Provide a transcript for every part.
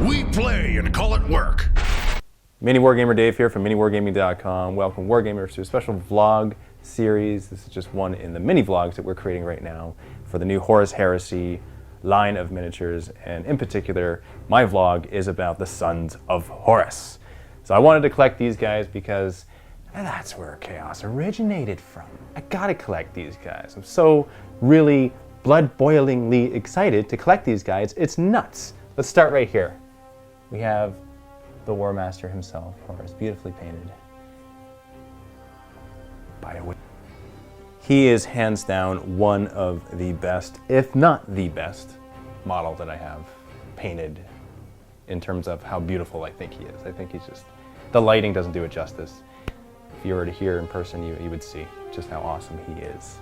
We play and call it work. MiniWarGamer Dave here from MiniWarGaming.com. Welcome Wargamers to a special vlog series. This is just one in the mini vlogs that we're creating right now for the new Horus Heresy line of miniatures, and in particular, my vlog is about the Sons of Horus. So I wanted to collect these guys because that's where chaos originated from. I gotta collect these guys. I'm so really blood-boilingly excited to collect these guys. It's nuts. Let's start right here. We have the War Master himself, Horus, beautifully painted. By a way, he is hands down one of the best, if not the best, model that I have painted in terms of how beautiful I think he is. I think he's just, the lighting doesn't do it justice. If you were to hear in person, you would see just how awesome he is.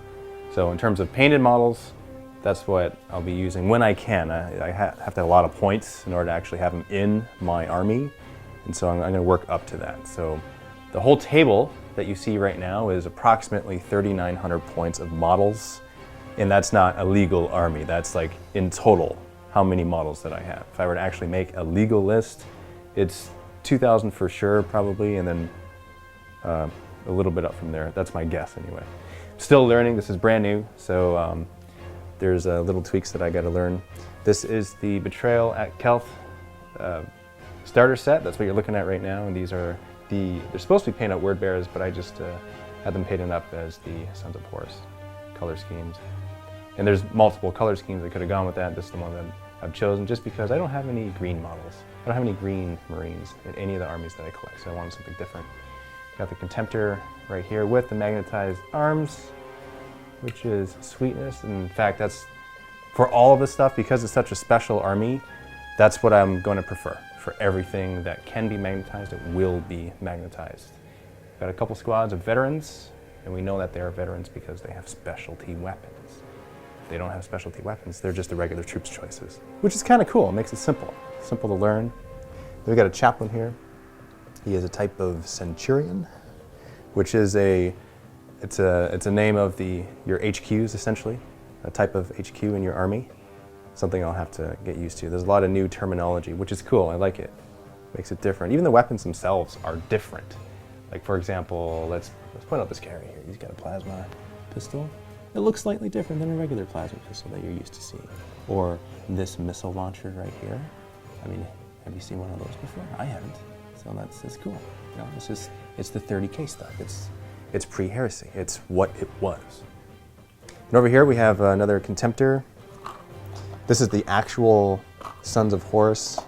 So in terms of painted models, that's what I'll be using when I can. I have to have a lot of points in order to actually have him in my army, and so I'm going to work up to that. So the whole table that you see right now is approximately 3,900 points of models, and that's not a legal army. That's like in total how many models that I have. If I were to actually make a legal list, it's 2,000 for sure probably, and then a little bit up from there. That's my guess anyway. Still learning. This is brand new, so there's little tweaks that I got to learn. This is the Betrayal at Kelth starter set. That's what you're looking at right now, and these are they're supposed to be painted out word bearers, but I just had them painted up as the Sons of Horus color schemes. And there's multiple color schemes that could have gone with that. This is the one that I've chosen just because I don't have any green models. I don't have any green Marines in any of the armies that I collect, so I wanted something different. Got the Contemptor right here with the magnetized arms, which is sweetness. And in fact, that's for all of this stuff, because it's such a special army, that's what I'm going to prefer. For everything that can be magnetized, it will be magnetized. Got a couple squads of veterans, and we know that they are veterans because they have specialty weapons. If they don't have specialty weapons, they're just the regular troops choices, which is kind of cool. It makes it simple to learn. Then we got a chaplain here. He is a type of centurion, which is it's a name of your HQs, essentially, a type of HQ in your army. Something I'll have to get used to. There's a lot of new terminology, which is cool. I like it. Makes it different. Even the weapons themselves are different. Like, for example, let's point out this guy right here. He's got a plasma pistol. It looks slightly different than a regular plasma pistol that you're used to seeing. Or this missile launcher right here. I mean, have you seen one of those before? I haven't. So that's cool. You know, it's the 30K stuff. It's pre-Heresy. It's what it was. And over here we have another Contemptor. This is the actual Sons of Horus,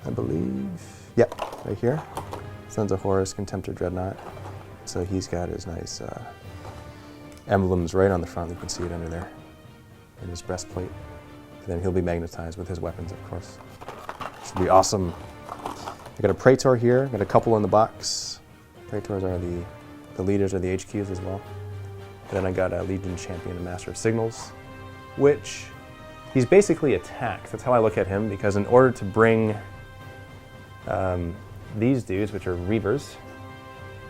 I believe. Yep, right here. Sons of Horus, Contemptor Dreadnought. So he's got his nice emblems right on the front. You can see it under there in his breastplate. And then he'll be magnetized with his weapons, of course. This will be awesome. I got a Praetor here. Got a couple in the box. Praetors are the leaders of the HQs as well. And then I got a Legion Champion and Master of Signals, which he's basically attacks. That's how I look at him, because in order to bring these dudes, which are Reavers,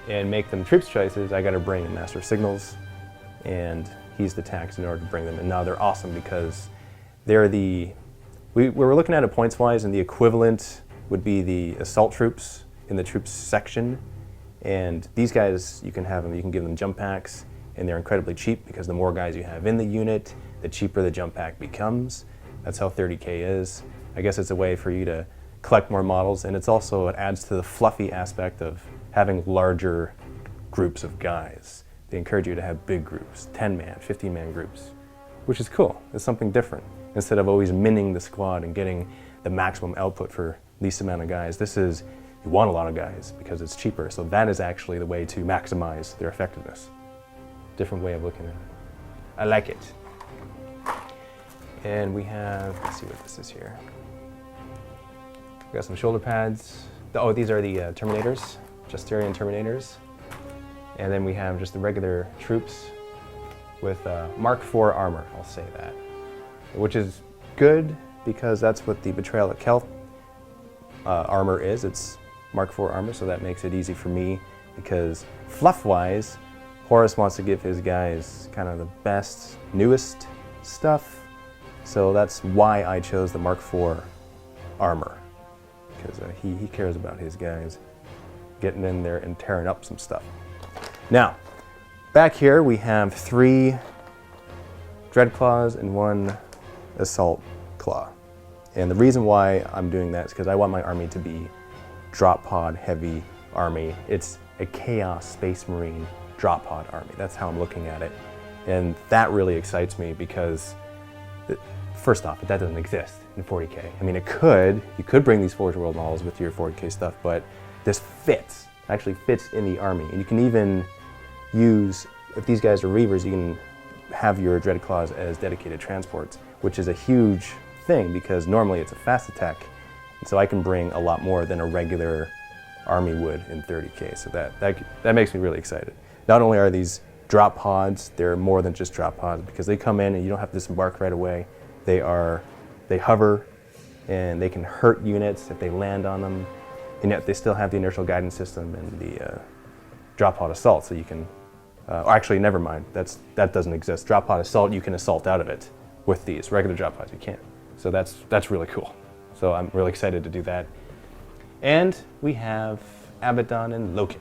and make them troops choices, I got to bring in Master of Signals, and he's the tax in order to bring them. And now they're awesome because they're we were looking at it points-wise, and the equivalent would be the assault troops in the troops section. And these guys, you can give them jump packs, and they're incredibly cheap because the more guys you have in the unit, the cheaper the jump pack becomes. That's how 30K is. I guess it's a way for you to collect more models, and it adds to the fluffy aspect of having larger groups of guys. They encourage you to have big groups, 10-man, 15-man groups, which is cool. It's something different. Instead of always minning the squad and getting the maximum output for least amount of guys, you want a lot of guys because it's cheaper. So that is actually the way to maximize their effectiveness. Different way of looking at it. I like it. And we have, let's see what this is here. We got some shoulder pads. Oh, these are the Terminators, Justerian Terminators. And then we have just the regular troops with Mark IV armor, I'll say that. Which is good because that's what the Betrayal at Kelth armor is. It's Mark IV armor, so that makes it easy for me because fluff-wise, Horus wants to give his guys kind of the best, newest stuff. So that's why I chose the Mark IV armor. he cares about his guys getting in there and tearing up some stuff. Now, back here we have 3 Dreadclaws and 1 Assault Claw. And the reason why I'm doing that is because I want my army to be drop pod heavy army. It's a Chaos Space Marine drop pod army. That's how I'm looking at it. And that really excites me because, first off, that doesn't exist in 40K. I mean, you could bring these Forge World models with your 40K stuff, but this actually fits in the army. And you can even use, if these guys are Reavers, you can have your Dreadclaws as dedicated transports, which is a huge thing because normally it's a fast attack. And so I can bring a lot more than a regular army would in 30K. So that makes me really excited. Not only are these drop pods, they're more than just drop pods because they come in and you don't have to disembark right away. They hover and they can hurt units if they land on them, and yet they still have the inertial guidance system and the drop pod assault, so you can, actually never mind, that doesn't exist. Drop pod assault, you can assault out of it with these. Regular drop pods, you can't. So that's really cool. So I'm really excited to do that. And we have Abaddon and Loken.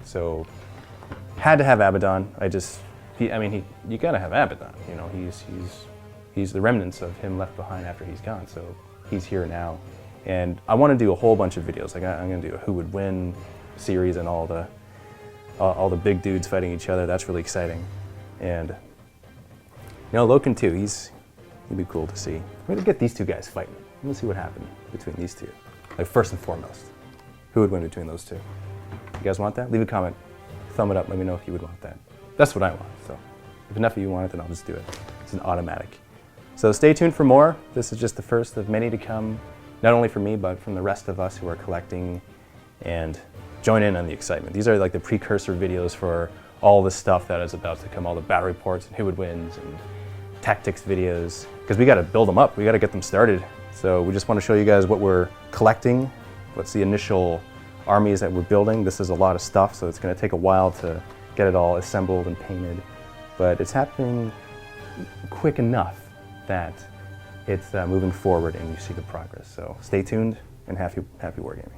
So had to have Abaddon. You gotta have Abaddon. You know, he's the remnants of him left behind after he's gone. So he's here now, and I want to do a whole bunch of videos. Like I'm gonna do a Who Would Win series and all the big dudes fighting each other. That's really exciting. And you know, Loken too. He'd be cool to see. We're gonna get these 2 guys fighting. Let's see what happened between these 2. Like first and foremost, who would win between those 2? You guys want that? Leave a comment. Thumb it up, let me know if you would want that. That's what I want, so if enough of you want it, then I'll just do it. It's an automatic. So stay tuned for more. This is just the first of many to come, not only from me, but from the rest of us who are collecting, and join in on the excitement. These are like the precursor videos for all the stuff that is about to come, all the battle reports and who would wins and tactics videos, because we gotta build them up, we gotta get them started. So we just wanna show you guys what we're collecting, what's the initial armies that we're building. This is a lot of stuff, so it's going to take a while to get it all assembled and painted, but it's happening quick enough that it's moving forward and you see the progress. So stay tuned and happy wargaming.